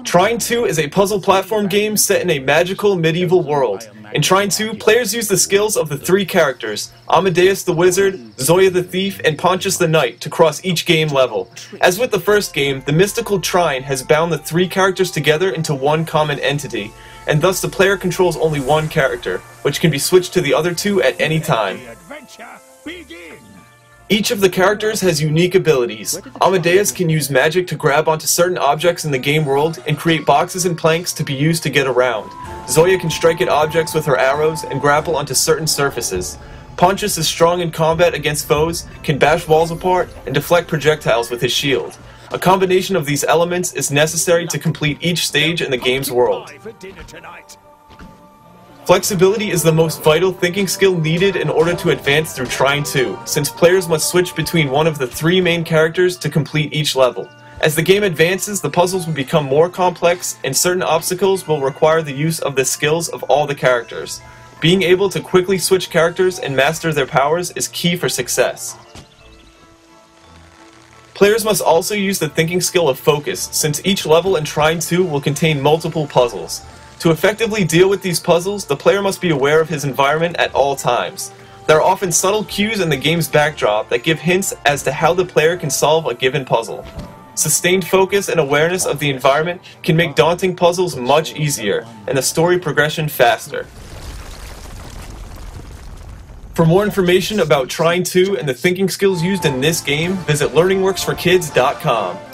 Trine 2 is a puzzle platform game set in a magical medieval world. In Trine 2, players use the skills of the three characters, Amadeus the Wizard, Zoya the Thief, and Pontius the Knight, to cross each game level. As with the first game, the mystical Trine has bound the three characters together into one common entity, and thus the player controls only one character, which can be switched to the other two at any time. Each of the characters has unique abilities. Amadeus can use magic to grab onto certain objects in the game world and create boxes and planks to be used to get around. Zoya can strike at objects with her arrows and grapple onto certain surfaces. Pontius is strong in combat against foes, can bash walls apart, and deflect projectiles with his shield. A combination of these elements is necessary to complete each stage in the game's world. Flexibility is the most vital thinking skill needed in order to advance through Trine 2, since players must switch between one of the three main characters to complete each level. As the game advances, the puzzles will become more complex, and certain obstacles will require the use of the skills of all the characters. Being able to quickly switch characters and master their powers is key for success. Players must also use the thinking skill of focus, since each level in Trine 2 will contain multiple puzzles. To effectively deal with these puzzles, the player must be aware of his environment at all times. There are often subtle cues in the game's backdrop that give hints as to how the player can solve a given puzzle. Sustained focus and awareness of the environment can make daunting puzzles much easier, and the story progression faster. For more information about Trine 2 and the thinking skills used in this game, visit learningworksforkids.com.